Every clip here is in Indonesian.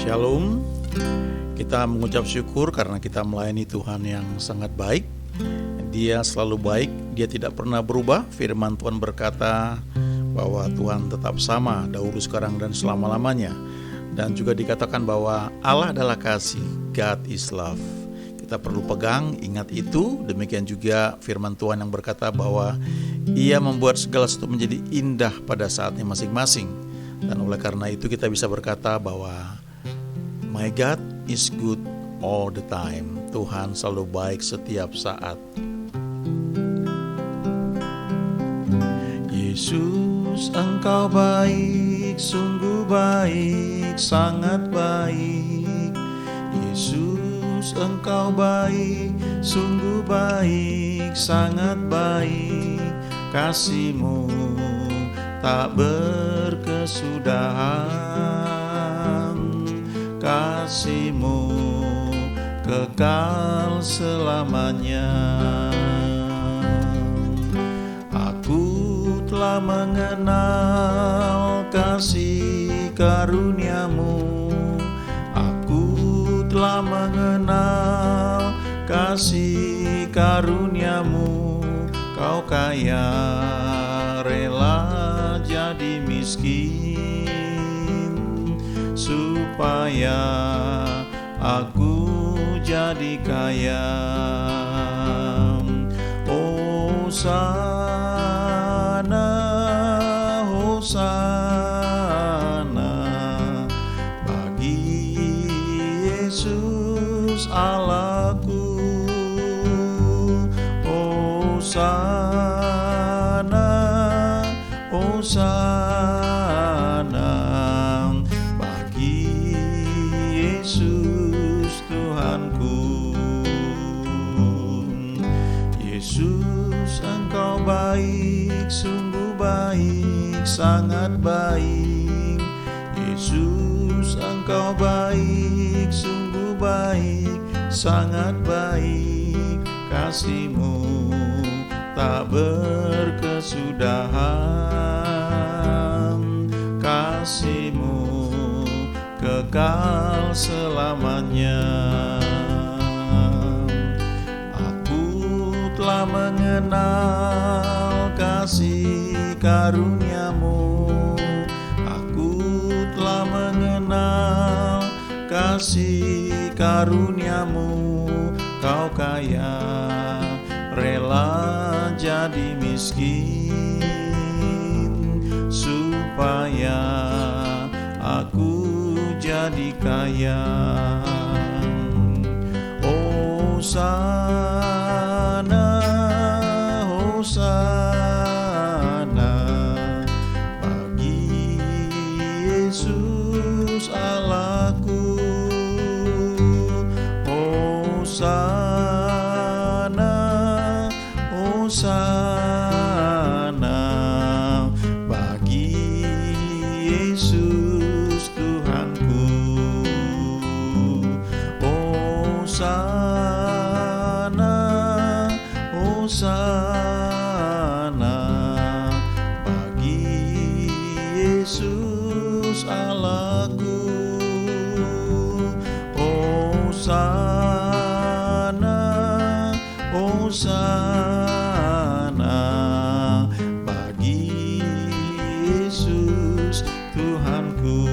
Shalom. Kita mengucap syukur karena kita melayani Tuhan yang sangat baik. Dia selalu baik, Dia tidak pernah berubah. Firman Tuhan berkata bahwa Tuhan tetap sama dahulu, sekarang, dan selama-lamanya. Dan juga dikatakan bahwa Allah adalah kasih, God is love. Kita perlu pegang, ingat itu. Demikian juga firman Tuhan yang berkata bahwa Ia membuat segala sesuatu menjadi indah pada saatnya masing-masing. Dan oleh karena itu kita bisa berkata bahwa My God is good all the time. Tuhan selalu baik setiap saat. Yesus, Engkau baik, sungguh baik, sangat baik. Yesus, Engkau baik, sungguh baik, sangat baik. Kasih-Mu tak berkesudahan. Kasih-Mu kekal selamanya. Aku telah mengenal kasih karunia-Mu. Aku telah mengenal kasih karunia-Mu. Kau kaya, rela jadi miskin, supaya aku jadi kaya. Hosana, Hosana bagi Yesus Allahku. Hosana, Hosana bagi Yesus Tuhanku. Yesus, Engkau baik, sungguh baik, sangat baik. Yesus, Engkau baik, sungguh baik, sangat baik. Kasih-Mu tak berkesudahan. Kasih-Mu kekal selamanya. Aku telah mengenal kasih karunia-Mu. Aku telah mengenal kasih karunia-Mu. Kau kaya, rela jadi miskin, supaya aku jadi kaya. Hosana, Hosana bagi Yesus Allahku. Hosana, Hosana bagi Yesus Tuhanku. Hosana, Hosana bagi Yesus Allahku. Hosana, Hosana bagi Yesus Tuhanku.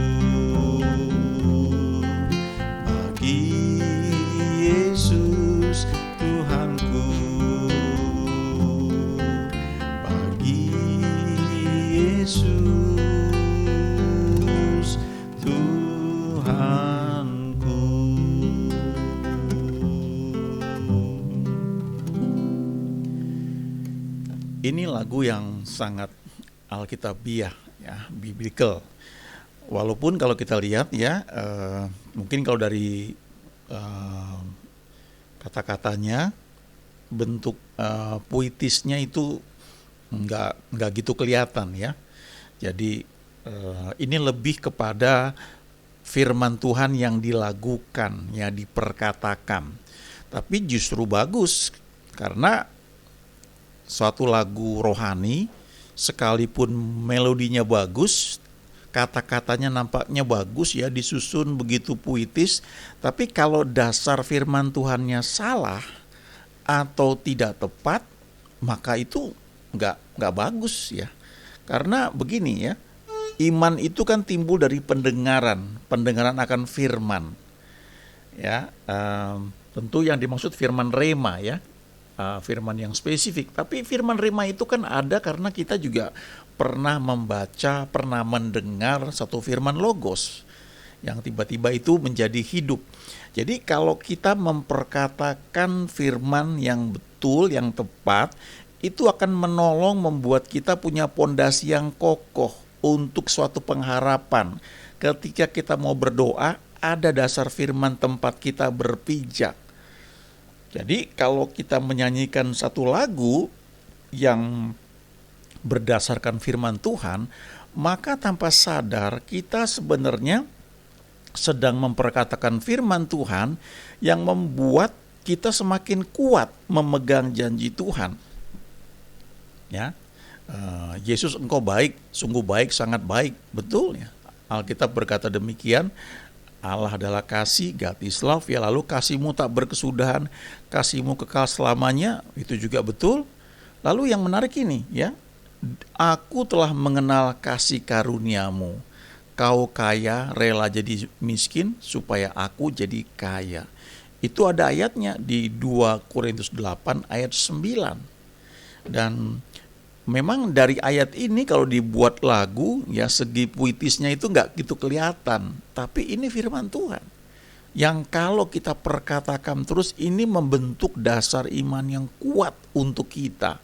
Bagi Yesus Tuhanku. Bagi Yesus Tuhanku. Ini lagu yang sangat alkitabiah, ya, biblical. Walaupun kalau kita lihat ya, mungkin kalau dari kata-katanya, bentuk puitisnya itu nggak gitu kelihatan ya. Jadi ini lebih kepada firman Tuhan yang dilagukan, ya, diperkatakan. Tapi justru bagus karena suatu lagu rohani sekalipun melodinya bagus, kata-katanya nampaknya bagus ya, disusun begitu puitis, tapi kalau dasar firman Tuhannya salah atau tidak tepat, maka itu nggak bagus ya. Karena begini ya, iman itu kan timbul dari pendengaran akan firman. Ya, tentu yang dimaksud firman rema ya, firman yang spesifik. Tapi firman rema itu kan ada karena kita juga pernah membaca, pernah mendengar satu firman logos yang tiba-tiba itu menjadi hidup. Jadi kalau kita memperkatakan firman yang betul, yang tepat, itu akan menolong membuat kita punya pondasi yang kokoh untuk suatu pengharapan. Ketika kita mau berdoa, ada dasar firman tempat kita berpijak. Jadi kalau kita menyanyikan satu lagu yang berdasarkan firman Tuhan, maka tanpa sadar kita sebenarnya sedang memperkatakan firman Tuhan yang membuat kita semakin kuat memegang janji Tuhan. Ya, Yesus engkau baik, sungguh baik, sangat baik, betul ya. Alkitab berkata demikian. Allah adalah kasih, God is love ya. Lalu kasihmu tak berkesudahan, kasihmu kekal selamanya, itu juga betul. Lalu yang menarik ini ya, aku telah mengenal kasih karuniamu. Kau kaya, rela jadi miskin supaya aku jadi kaya. Itu ada ayatnya di 2 Korintus 8 ayat 9. Dan memang dari ayat ini kalau dibuat lagu ya, segi puitisnya itu nggak gitu kelihatan. Tapi ini firman Tuhan yang kalau kita perkatakan terus, ini membentuk dasar iman yang kuat untuk kita.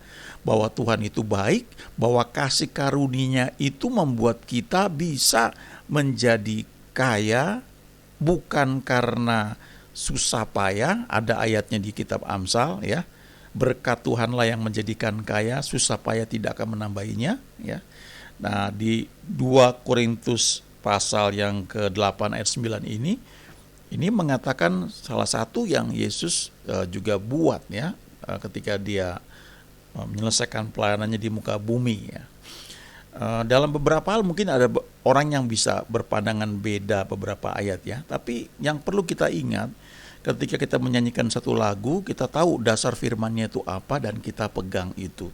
Bahwa Tuhan itu baik, bahwa kasih karunia itu membuat kita bisa menjadi kaya, bukan karena susah payah. Ada ayatnya di kitab Amsal ya, berkat Tuhanlah yang menjadikan kaya, susah payah tidak akan menambahinya ya. Nah di 2 Korintus pasal yang ke-8 ayat 9 ini mengatakan salah satu yang Yesus juga buat ya, ketika dia menyelesaikan pelayanannya di muka bumi ya. Dalam beberapa hal mungkin ada orang yang bisa berpandangan beda beberapa ayat ya, tapi yang perlu kita ingat ketika kita menyanyikan satu lagu, kita tahu dasar firmannya itu apa dan kita pegang itu.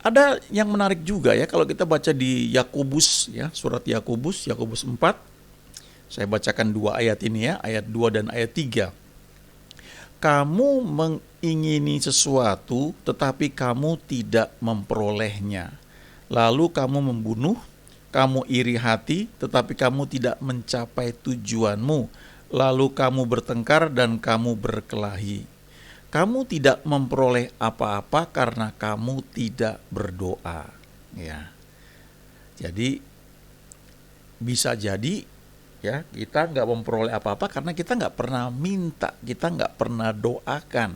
Ada yang menarik juga ya, kalau kita baca di Yakobus ya, surat Yakobus 4. Saya bacakan 2 ayat ini ya, ayat 2 dan ayat 3. Kamu mengingini sesuatu tetapi kamu tidak memperolehnya. Lalu kamu membunuh, kamu iri hati tetapi kamu tidak mencapai tujuanmu. Lalu kamu bertengkar dan kamu berkelahi. Kamu tidak memperoleh apa-apa karena kamu tidak berdoa. Ya. Jadi bisa jadi ya, kita nggak memperoleh apa-apa karena kita nggak pernah minta, kita nggak pernah doakan.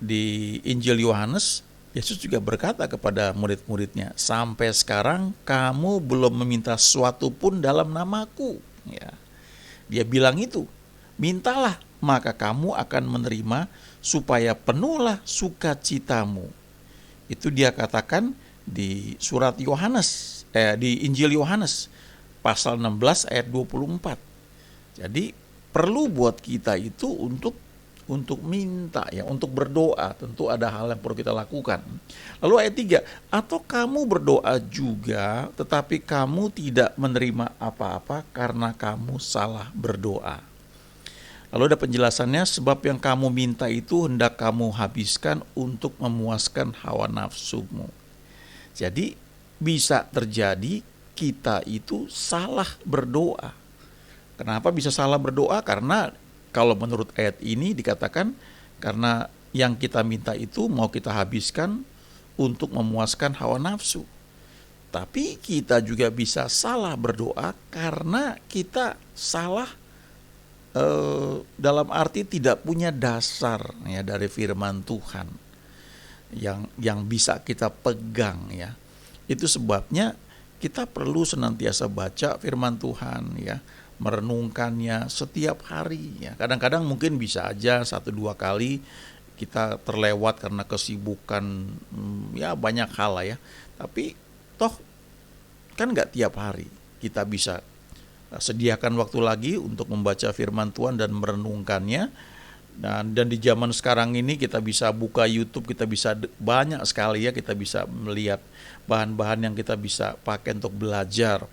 Di Injil Yohanes, Yesus juga berkata kepada murid-muridnya, sampai sekarang kamu belum meminta sesuatu pun dalam namaku. Ya. Dia bilang itu, mintalah maka kamu akan menerima supaya penuhlah sukacitamu. Itu dia katakan di surat Yohanes, di Injil Yohanes pasal 16 ayat 24. Jadi perlu buat kita itu untuk minta ya, untuk berdoa. Tentu ada hal yang perlu kita lakukan. Lalu ayat 3, atau kamu berdoa juga tetapi kamu tidak menerima apa-apa karena kamu salah berdoa. Lalu ada penjelasannya, sebab yang kamu minta itu hendak kamu habiskan untuk memuaskan hawa nafsumu. Jadi bisa terjadi kita itu salah berdoa. Kenapa bisa salah berdoa? Karena kalau menurut ayat ini dikatakan karena yang kita minta itu mau kita habiskan untuk memuaskan hawa nafsu. Tapi kita juga bisa salah berdoa karena kita salah dalam arti tidak punya dasar ya dari firman Tuhan yang bisa kita pegang ya. Itu sebabnya kita perlu senantiasa baca firman Tuhan ya, merenungkannya setiap hari ya. Kadang-kadang mungkin bisa aja 1-2 kali kita terlewat karena kesibukan ya banyak hal lah ya. Tapi toh kan nggak tiap hari kita bisa sediakan waktu lagi untuk membaca firman Tuhan dan merenungkannya. Dan di zaman sekarang ini kita bisa buka YouTube, kita bisa banyak sekali ya, kita bisa melihat bahan-bahan yang kita bisa pakai untuk belajar.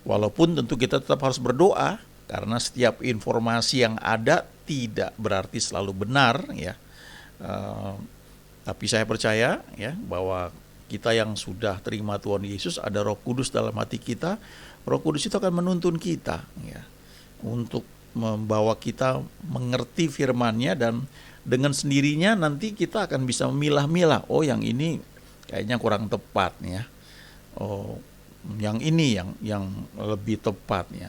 Walaupun tentu kita tetap harus berdoa, karena setiap informasi yang ada tidak berarti selalu benar ya. Tapi saya percaya ya bahwa kita yang sudah terima Tuhan Yesus, ada Roh Kudus dalam hati kita. Roh Kudus itu akan menuntun kita ya, untuk membawa kita mengerti firman-Nya, dan dengan sendirinya nanti kita akan bisa memilah-milah, oh yang ini kayaknya kurang tepat ya. Oh, yang ini yang lebih tepat ya.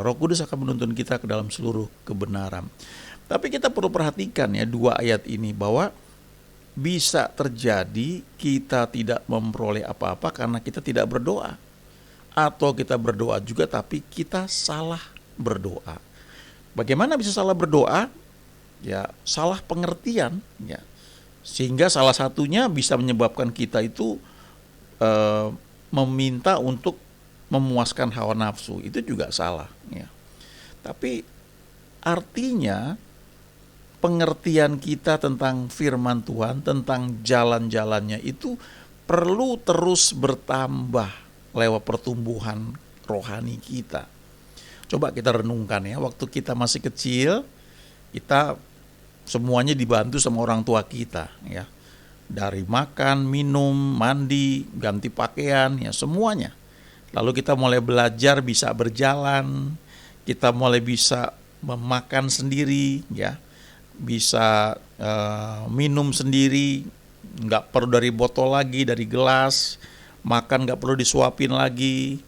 Roh Kudus akan menuntun kita ke dalam seluruh kebenaran. Tapi kita perlu perhatikan ya dua ayat ini, bahwa bisa terjadi kita tidak memperoleh apa-apa karena kita tidak berdoa, atau kita berdoa juga tapi kita salah berdoa. Bagaimana bisa salah berdoa? Ya, salah pengertian ya. Sehingga salah satunya bisa menyebabkan kita itu meminta untuk memuaskan hawa nafsu. Itu juga salah ya. Tapi artinya pengertian kita tentang firman Tuhan, tentang jalan-jalannya itu perlu terus bertambah lewat pertumbuhan rohani kita. Coba kita renungkan ya, waktu kita masih kecil, kita semuanya dibantu sama orang tua kita ya. Dari makan, minum, mandi, ganti pakaian ya, semuanya. Lalu kita mulai belajar bisa berjalan, kita mulai bisa memakan sendiri ya, bisa minum sendiri, nggak perlu dari botol lagi, dari gelas, makan nggak perlu disuapin lagi.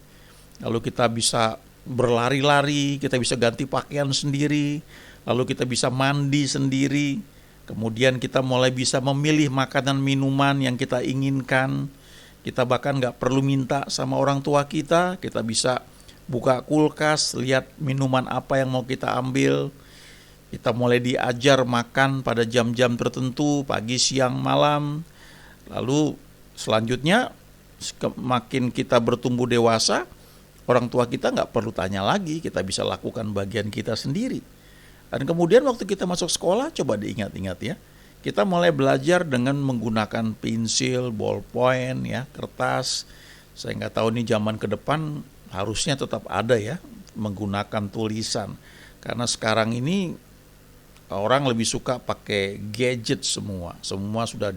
Lalu kita bisa berlari-lari, kita bisa ganti pakaian sendiri, lalu kita bisa mandi sendiri. Kemudian kita mulai bisa memilih makanan minuman yang kita inginkan. Kita bahkan nggak perlu minta sama orang tua kita bisa buka kulkas, lihat minuman apa yang mau kita ambil. Kita mulai diajar makan pada jam-jam tertentu, pagi, siang, malam. Lalu selanjutnya semakin kita bertumbuh dewasa, orang tua kita nggak perlu tanya lagi, kita bisa lakukan bagian kita sendiri. Dan kemudian waktu kita masuk sekolah, coba diingat-ingat ya, kita mulai belajar dengan menggunakan pensil, ballpoint ya, kertas. Saya nggak tahu nih zaman ke depan harusnya tetap ada ya, menggunakan tulisan. Karena sekarang ini orang lebih suka pakai gadget semua sudah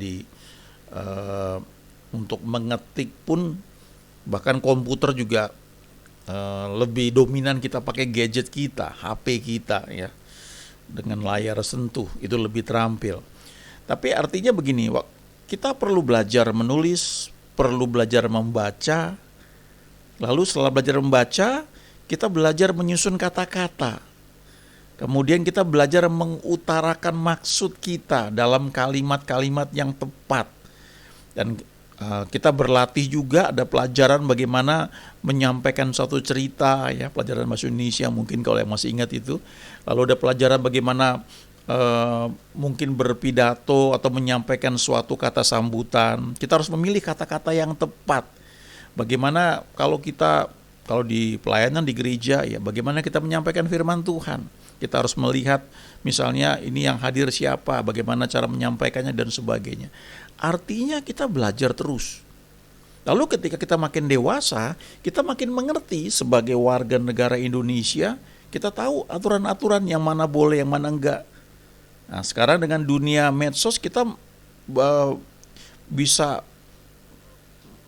untuk mengetik pun, bahkan komputer juga lebih dominan kita pakai gadget kita, HP kita ya, dengan layar sentuh itu lebih terampil. Tapi artinya begini, kita perlu belajar menulis, perlu belajar membaca. Lalu setelah belajar membaca, kita belajar menyusun kata-kata. Kemudian kita belajar mengutarakan maksud kita dalam kalimat-kalimat yang tepat. Dan kita berlatih juga, ada pelajaran bagaimana menyampaikan suatu cerita ya, pelajaran bahasa Indonesia mungkin kalau yang masih ingat itu. Lalu ada pelajaran bagaimana mungkin berpidato atau menyampaikan suatu kata sambutan. Kita harus memilih kata-kata yang tepat. Bagaimana kalau di pelayanan di gereja ya, bagaimana kita menyampaikan firman Tuhan. Kita harus melihat misalnya ini yang hadir siapa, bagaimana cara menyampaikannya dan sebagainya. Artinya kita belajar terus. Lalu ketika kita makin dewasa, kita makin mengerti sebagai warga negara Indonesia, kita tahu aturan-aturan yang mana boleh, yang mana enggak. Nah, sekarang dengan dunia medsos kita bisa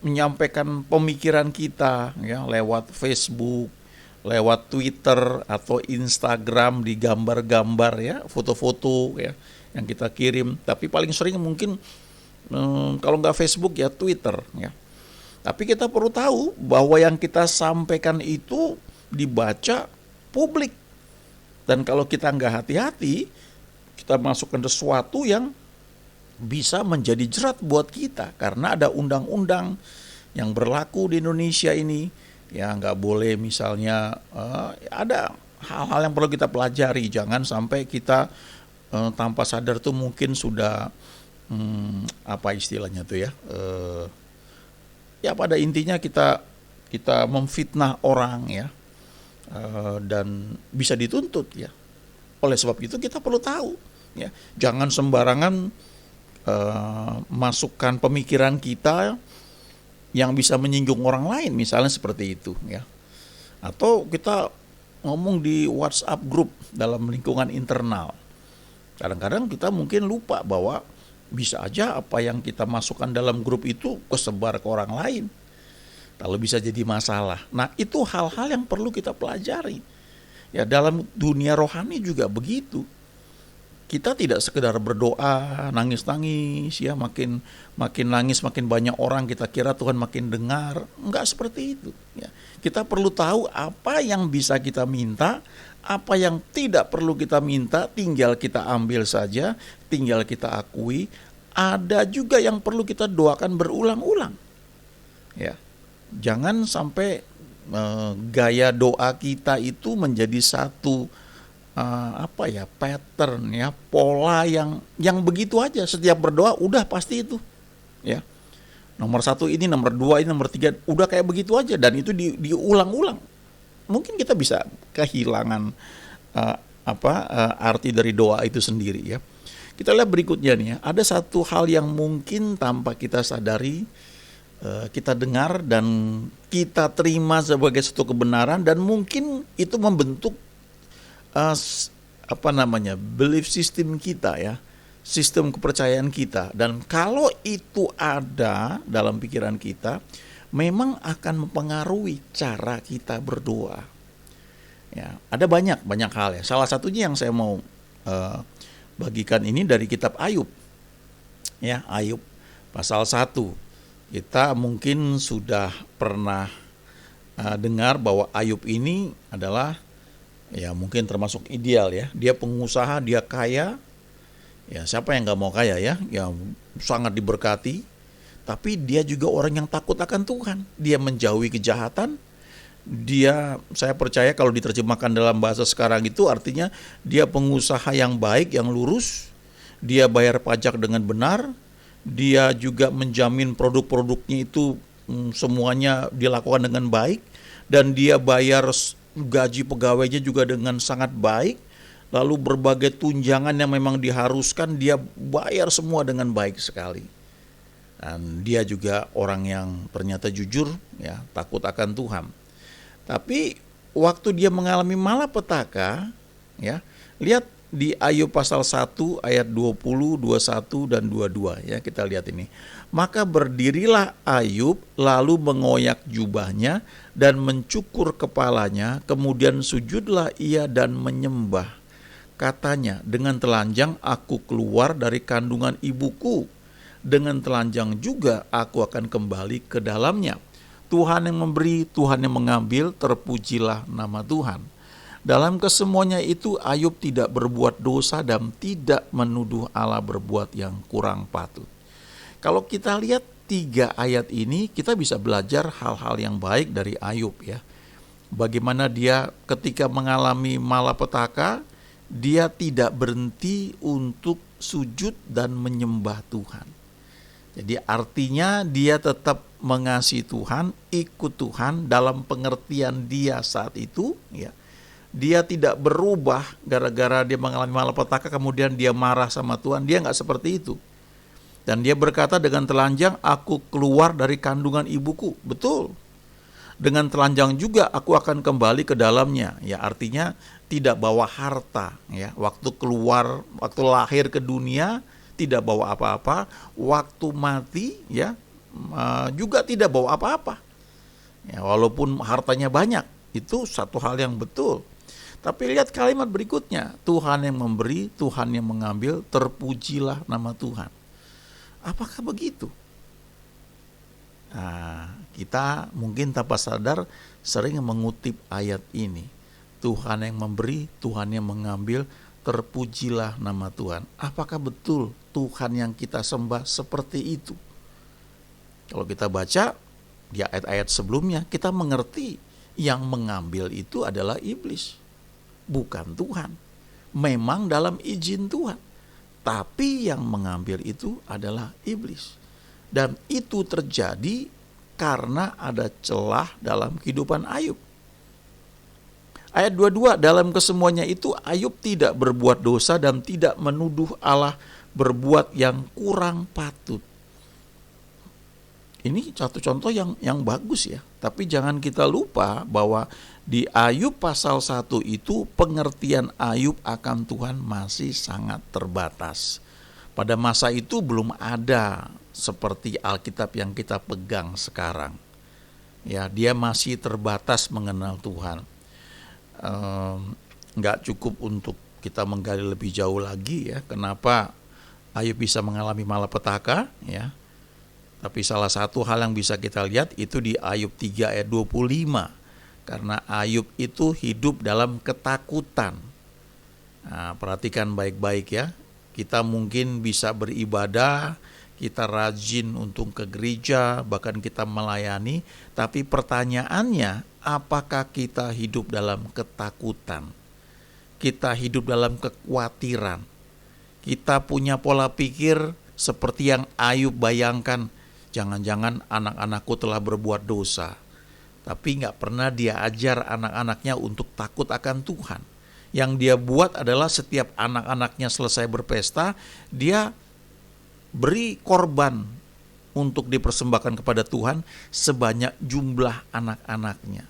menyampaikan pemikiran kita ya, lewat Facebook, lewat Twitter atau Instagram, di gambar-gambar ya, foto-foto ya yang kita kirim. Tapi paling sering mungkin kalau nggak Facebook ya Twitter ya. Tapi kita perlu tahu bahwa yang kita sampaikan itu dibaca publik. Dan kalau kita nggak hati-hati, kita masukkan sesuatu yang bisa menjadi jerat buat kita. Karena ada undang-undang yang berlaku di Indonesia ini. Ya nggak boleh misalnya, ada hal-hal yang perlu kita pelajari. Jangan sampai kita tanpa sadar tuh mungkin sudah apa istilahnya tuh ya, ya pada intinya kita kita memfitnah orang ya, dan bisa dituntut ya. Oleh sebab itu kita perlu tahu ya, jangan sembarangan masukkan pemikiran kita yang bisa menyinggung orang lain, misalnya seperti itu ya. Atau kita ngomong di WhatsApp grup dalam lingkungan internal. Kadang-kadang kita mungkin lupa bahwa bisa aja apa yang kita masukkan dalam grup itu kesebar ke orang lain, lalu bisa jadi masalah. Nah, itu hal-hal yang perlu kita pelajari. Ya, dalam dunia rohani juga begitu. Kita tidak sekedar berdoa, nangis-nangis ya, makin nangis makin banyak orang kita kira Tuhan makin dengar. Enggak seperti itu ya. Kita perlu tahu apa yang bisa kita minta, apa yang tidak perlu kita minta tinggal kita ambil saja, tinggal kita akui. Ada juga yang perlu kita doakan berulang-ulang. Ya. Jangan sampai gaya doa kita itu menjadi satu pattern ya, pola yang begitu aja. Setiap berdoa udah pasti itu ya, nomor 1 ini, nomor 2 ini, nomor 3, udah kayak begitu aja, dan itu diulang-ulang. Mungkin kita bisa kehilangan arti dari doa itu sendiri ya. Kita lihat berikutnya nih ya, ada satu hal yang mungkin tanpa kita sadari kita dengar dan kita terima sebagai satu kebenaran, dan mungkin itu membentuk belief system kita ya, sistem kepercayaan kita. Dan kalau itu ada dalam pikiran kita, memang akan mempengaruhi cara kita berdoa. Ya, ada banyak hal ya. Salah satunya yang saya mau bagikan ini dari kitab Ayub. Ya, Ayub pasal 1. Kita mungkin sudah pernah dengar bahwa Ayub ini adalah ya mungkin termasuk ideal ya. Dia pengusaha, dia kaya. Ya, siapa yang gak mau kaya ya? Ya, sangat diberkati. Tapi dia juga orang yang takut akan Tuhan. Dia menjauhi kejahatan. Saya percaya kalau diterjemahkan dalam bahasa sekarang itu artinya dia pengusaha yang baik, yang lurus. Dia bayar pajak dengan benar. Dia juga menjamin produk-produknya itu semuanya dilakukan dengan baik. Dan dia bayar gaji pegawainya juga dengan sangat baik. Lalu berbagai tunjangan yang memang diharuskan dia bayar semua dengan baik sekali. Dan dia juga orang yang ternyata jujur ya, takut akan Tuhan. Tapi waktu dia mengalami malapetaka ya, lihat di Ayub pasal 1 ayat 20, 21 dan 22 ya, kita lihat ini. Maka berdirilah Ayub lalu mengoyak jubahnya dan mencukur kepalanya, kemudian sujudlah ia dan menyembah. Katanya, dengan telanjang aku keluar dari kandungan ibuku, dengan telanjang juga aku akan kembali ke dalamnya. Tuhan yang memberi, Tuhan yang mengambil, terpujilah nama Tuhan. Dalam kesemuanya itu Ayub tidak berbuat dosa dan tidak menuduh Allah berbuat yang kurang patut. Kalau kita lihat 3 ayat ini, kita bisa belajar hal-hal yang baik dari Ayub ya. Bagaimana dia ketika mengalami malapetaka, dia tidak berhenti untuk sujud dan menyembah Tuhan. Jadi artinya dia tetap mengasihi Tuhan, ikut Tuhan dalam pengertian dia saat itu ya. Dia tidak berubah gara-gara dia mengalami malapetaka kemudian dia marah sama Tuhan. Dia enggak seperti itu. Dan dia berkata, dengan telanjang aku keluar dari kandungan ibuku. Betul. Dengan telanjang juga aku akan kembali ke dalamnya. Ya, artinya tidak bawa harta ya. Waktu keluar, waktu lahir ke dunia tidak bawa apa-apa, waktu mati ya juga tidak bawa apa-apa. Ya, walaupun hartanya banyak, itu satu hal yang betul. Tapi lihat kalimat berikutnya, Tuhan yang memberi, Tuhan yang mengambil, terpujilah nama Tuhan. Apakah begitu? Nah, kita mungkin tanpa sadar sering mengutip ayat ini. Tuhan yang memberi, Tuhan yang mengambil, terpujilah nama Tuhan. Apakah betul Tuhan yang kita sembah seperti itu? Kalau kita baca di ayat-ayat sebelumnya, kita mengerti yang mengambil itu adalah iblis, bukan Tuhan. Memang dalam izin Tuhan, tapi yang mengambil itu adalah iblis. Dan itu terjadi karena ada celah dalam kehidupan Ayub. Ayat 22, dalam kesemuanya itu Ayub tidak berbuat dosa dan tidak menuduh Allah berbuat yang kurang patut. Ini satu contoh yang bagus ya. Tapi jangan kita lupa bahwa di Ayub pasal 1 itu pengertian Ayub akan Tuhan masih sangat terbatas. Pada masa itu belum ada seperti Alkitab yang kita pegang sekarang. Ya, dia masih terbatas mengenal Tuhan. Nggak cukup untuk kita menggali lebih jauh lagi ya, kenapa Ayub bisa mengalami malapetaka ya. Tapi salah satu hal yang bisa kita lihat itu di Ayub 3 ayat 25. Karena Ayub itu hidup dalam ketakutan. Nah, perhatikan baik-baik ya. Kita mungkin bisa beribadah, kita rajin untuk ke gereja, bahkan kita melayani, tapi pertanyaannya, apakah kita hidup dalam ketakutan? Kita hidup dalam kekhawatiran. Kita punya pola pikir seperti yang Ayub bayangkan, jangan-jangan anak-anakku telah berbuat dosa. Tapi gak pernah dia ajar anak-anaknya untuk takut akan Tuhan. Yang dia buat adalah setiap anak-anaknya selesai berpesta, dia beri korban untuk dipersembahkan kepada Tuhan sebanyak jumlah anak-anaknya.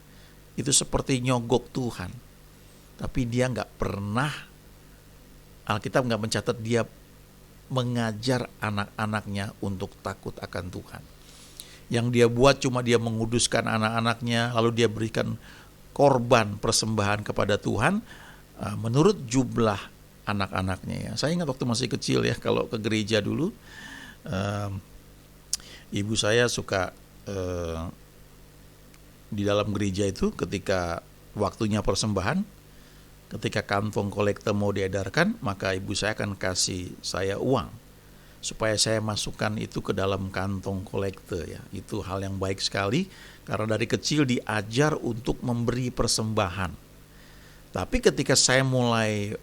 Itu seperti nyogok Tuhan. Tapi dia gak pernah, Alkitab gak mencatat dia mengajar anak-anaknya untuk takut akan Tuhan. Yang dia buat cuma dia menguduskan anak-anaknya, lalu dia berikan korban persembahan kepada Tuhan menurut jumlah anak-anaknya ya. Saya ingat waktu masih kecil ya, kalau ke gereja dulu, ibu saya suka di dalam gereja itu ketika waktunya persembahan, ketika kantong kolekte mau diedarkan, maka ibu saya akan kasih saya uang supaya saya masukkan itu ke dalam kantong kolekte ya. Itu hal yang baik sekali karena dari kecil diajar untuk memberi persembahan. Tapi ketika saya mulai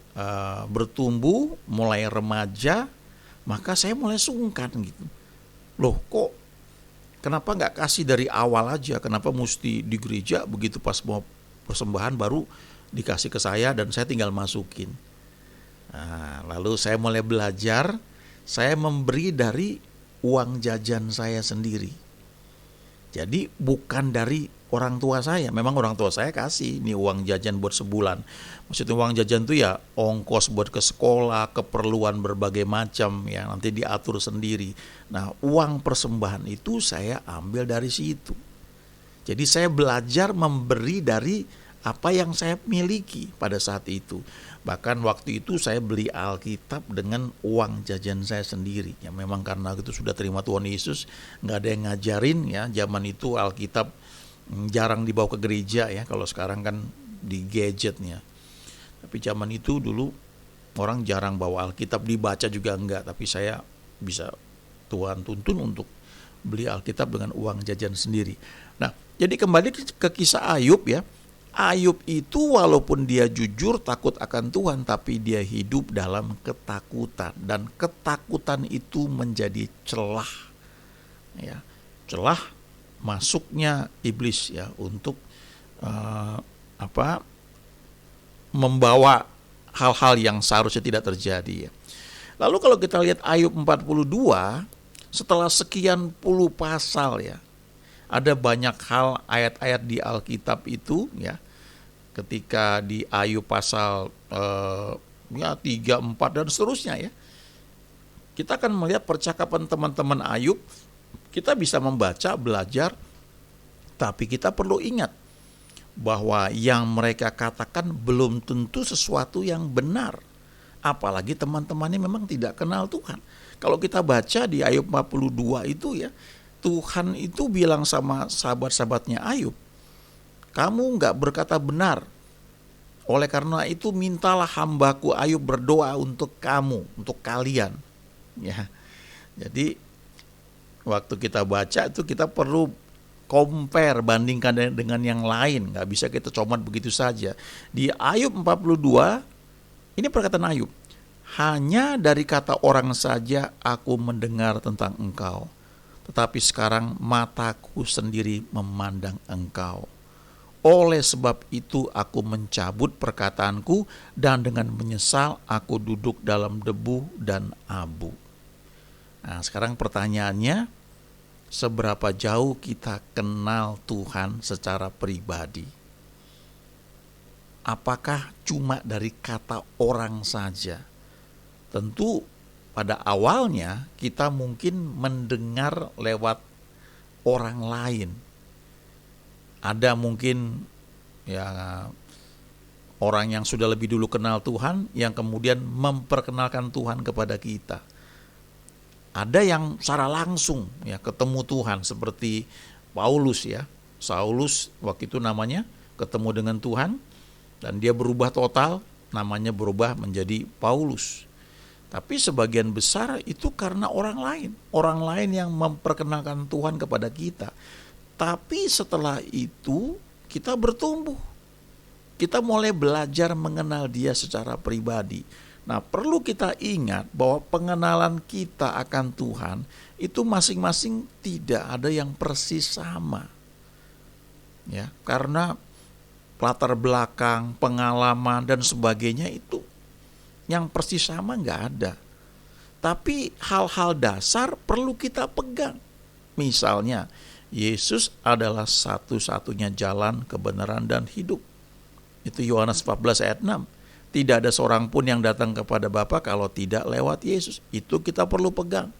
bertumbuh, mulai remaja, maka saya mulai sungkan gitu. Loh kok kenapa gak kasih dari awal aja? Kenapa mesti di gereja begitu pas mau persembahan baru dikasih ke saya dan saya tinggal masukin. Nah, lalu saya mulai belajar, saya memberi dari uang jajan saya sendiri. Jadi bukan dari orang tua saya. Memang orang tua saya kasih ini uang jajan buat sebulan. Maksudnya uang jajan itu ya ongkos buat ke sekolah, keperluan berbagai macam ya, nanti diatur sendiri. Nah, uang persembahan itu saya ambil dari situ. Jadi saya belajar memberi dari apa yang saya miliki pada saat itu. Bahkan waktu itu saya beli Alkitab dengan uang jajan saya sendiri. Ya memang karena itu sudah terima Tuhan Yesus, nggak ada yang ngajarin ya. Zaman itu Alkitab jarang dibawa ke gereja ya. Kalau sekarang kan di gadgetnya. Tapi zaman itu dulu orang jarang bawa Alkitab, dibaca juga enggak. Tapi saya bisa Tuhan tuntun untuk beli Alkitab dengan uang jajan sendiri. Nah, jadi kembali ke kisah Ayub ya. Ayub itu walaupun dia jujur takut akan Tuhan, tapi dia hidup dalam ketakutan, dan ketakutan itu menjadi celah ya, celah masuknya iblis ya untuk membawa hal-hal yang seharusnya tidak terjadi ya. Lalu kalau kita lihat Ayub 42, setelah sekian puluh pasal ya, ada banyak hal ayat-ayat di Alkitab itu ya. Ketika di Ayub pasal 3, 4 dan seterusnya ya. Kita akan melihat percakapan teman-teman Ayub, kita bisa membaca, belajar, tapi kita perlu ingat bahwa yang mereka katakan belum tentu sesuatu yang benar. Apalagi teman-temannya memang tidak kenal Tuhan. Kalau kita baca di Ayub 42 itu ya, Tuhan itu bilang sama sahabat-sahabatnya Ayub, kamu gak berkata benar. Oleh karena itu mintalah hambaku Ayub berdoa untuk kamu, untuk kalian. Ya. Jadi waktu kita baca itu kita perlu compare, bandingkan dengan yang lain. Gak bisa kita comot begitu saja. Di Ayub 42, ini perkataan Ayub. Hanya dari kata orang saja aku mendengar tentang engkau. tetapi sekarang mataku sendiri memandang engkau. Oleh sebab itu aku mencabut perkataanku, dan dengan menyesal aku duduk dalam debu dan abu. Nah, sekarang pertanyaannya, seberapa jauh kita kenal Tuhan secara pribadi? Apakah cuma dari kata orang saja? Tentu pada awalnya kita mungkin mendengar lewat orang lain. Ada mungkin orang yang sudah lebih dulu kenal Tuhan yang kemudian memperkenalkan Tuhan kepada kita. Ada yang secara langsung ketemu Tuhan seperti Paulus Saulus waktu itu namanya ketemu dengan Tuhan dan dia berubah total, namanya berubah menjadi Paulus. Tapi sebagian besar itu karena orang lain yang memperkenalkan Tuhan kepada kita. Tapi setelah itu kita bertumbuh. Kita mulai belajar mengenal dia secara pribadi. Nah, perlu kita ingat bahwa pengenalan kita akan Tuhan itu masing-masing tidak ada yang persis sama. Karena latar belakang, pengalaman dan sebagainya itu yang persis sama nggak ada. Tapi hal-hal dasar perlu kita pegang. Misalnya, Yesus adalah satu-satunya jalan, kebenaran dan hidup. Itu Yohanes 14 ayat 6. Tidak ada seorang pun yang datang kepada Bapa kalau tidak lewat Yesus. Itu kita perlu pegang.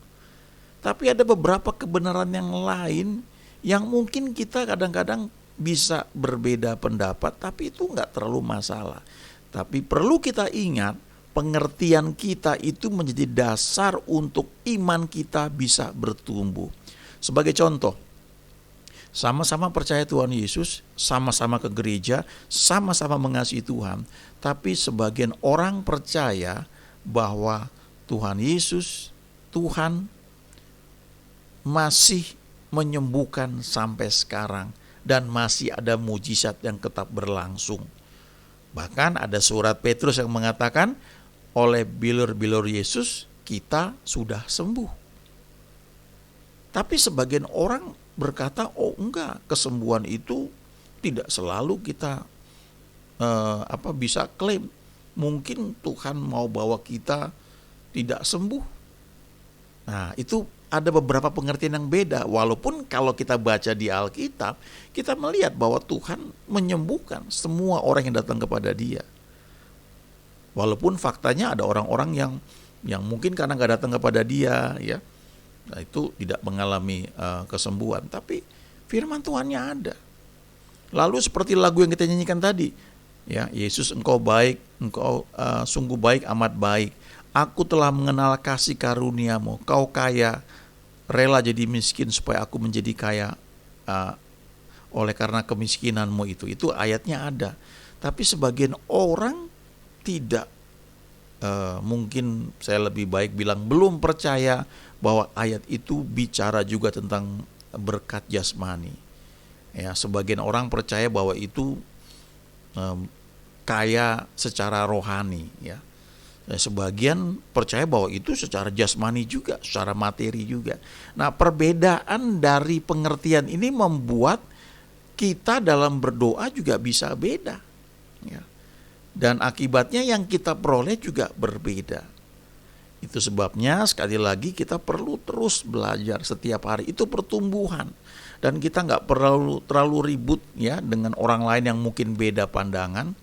Tapi ada beberapa kebenaran yang lain yang mungkin kita kadang-kadang bisa berbeda pendapat, tapi itu nggak terlalu masalah. Tapi perlu kita ingat, pengertian kita itu menjadi dasar untuk iman kita bisa bertumbuh. Sebagai contoh, sama-sama percaya Tuhan Yesus, sama-sama ke gereja, sama-sama mengasihi Tuhan, tapi sebagian orang percaya bahwa Tuhan Yesus, Tuhan masih menyembuhkan sampai sekarang dan masih ada mujizat yang tetap berlangsung. Bahkan ada surat Petrus yang mengatakan, oleh bilur-bilur Yesus kita sudah sembuh. Tapi sebagian orang berkata, oh enggak, kesembuhan itu tidak selalu kita bisa klaim. Mungkin Tuhan mau bawa kita tidak sembuh. Nah, itu ada beberapa pengertian yang beda. Walaupun kalau kita baca di Alkitab, kita melihat bahwa Tuhan menyembuhkan semua orang yang datang kepada Dia. Walaupun faktanya ada orang-orang yang mungkin karena nggak datang kepada Dia, nah itu tidak mengalami kesembuhan. Tapi firman Tuhannya ada. Lalu seperti lagu yang kita nyanyikan tadi, Yesus engkau baik, engkau sungguh baik, amat baik. Aku telah mengenal kasih karuniamu, kau kaya, rela jadi miskin supaya aku menjadi kaya oleh karena kemiskinanmu itu. Itu ayatnya ada. Tapi sebagian orang tidak, mungkin saya lebih baik bilang belum percaya bahwa ayat itu bicara juga tentang berkat jasmani. Sebagian orang percaya bahwa itu kaya secara rohani, Sebagian percaya bahwa itu secara jasmani juga, secara materi juga. Nah, perbedaan dari pengertian ini membuat kita dalam berdoa juga bisa beda. Dan akibatnya yang kita peroleh juga berbeda. Itu sebabnya sekali lagi kita perlu terus belajar setiap hari. Itu pertumbuhan. Dan kita nggak perlu terlalu ribut dengan orang lain yang mungkin beda pandangan.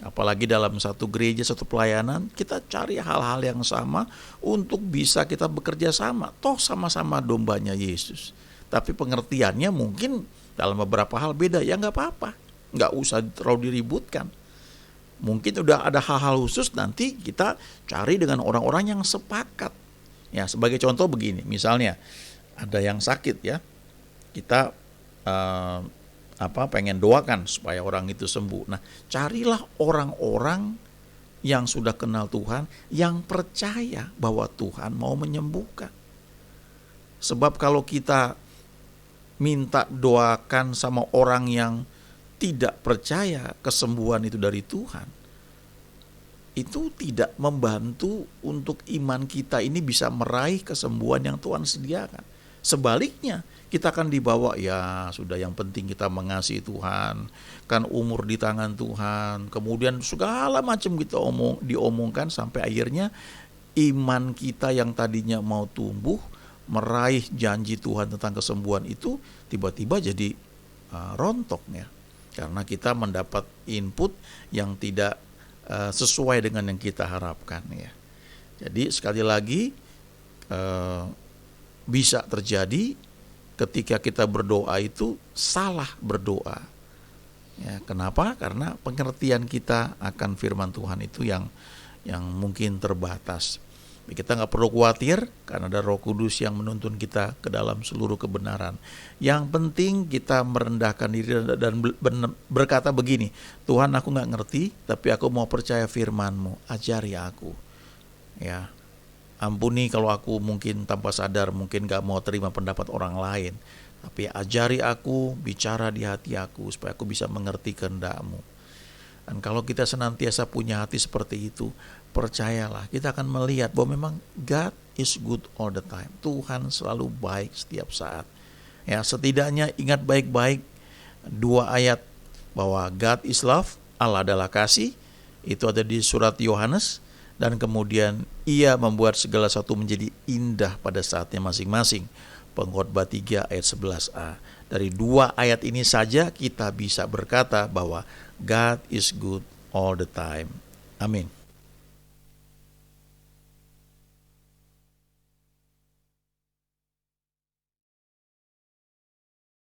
Apalagi dalam satu gereja, satu pelayanan, kita cari hal-hal yang sama untuk bisa kita bekerja sama. Toh sama-sama dombanya Yesus. Tapi pengertiannya mungkin dalam beberapa hal beda, ya nggak apa-apa. Nggak usah terlalu diributkan. Mungkin udah ada hal-hal khusus, nanti kita cari dengan orang-orang yang sepakat. Sebagai contoh begini, misalnya ada yang sakit kita pengen doakan supaya orang itu sembuh. Nah, carilah orang-orang yang sudah kenal Tuhan, yang percaya bahwa Tuhan mau menyembuhkan. Sebab kalau kita minta doakan sama orang yang tidak percaya kesembuhan itu dari Tuhan, itu tidak membantu untuk iman kita ini bisa meraih kesembuhan yang Tuhan sediakan. Sebaliknya, kita akan dibawa, ya sudah, yang penting kita mengasihi Tuhan, kan umur di tangan Tuhan, kemudian segala macam kita diomongkan sampai akhirnya iman kita yang tadinya mau tumbuh, meraih janji Tuhan tentang kesembuhan itu tiba-tiba jadi rontok ya, karena kita mendapat input yang tidak sesuai dengan yang kita harapkan ya. Jadi sekali lagi, bisa terjadi ketika kita berdoa itu salah berdoa. Ya, kenapa? Karena pengertian kita akan firman Tuhan itu yang mungkin terbatas. Kita nggak perlu khawatir karena ada Roh Kudus yang menuntun kita ke dalam seluruh kebenaran. Yang penting kita merendahkan diri dan berkata begini, Tuhan, aku nggak ngerti, tapi aku mau percaya firman-Mu, ajari aku. Ya, ampuni kalau aku mungkin tanpa sadar mungkin nggak mau terima pendapat orang lain, tapi ajari aku, bicara di hati aku supaya aku bisa mengerti kehendak-Mu. Dan kalau kita senantiasa punya hati seperti itu, percayalah kita akan melihat bahwa memang God is good all the time. Tuhan selalu baik setiap saat. Ya, setidaknya ingat baik-baik 2 ayat bahwa God is love, Allah adalah kasih. Itu ada di surat Yohanes, dan kemudian Ia membuat segala sesuatu menjadi indah pada saatnya masing-masing. Pengkhotbah 3 ayat 11a. Dari 2 ayat ini saja kita bisa berkata bahwa God is good all the time. Amin.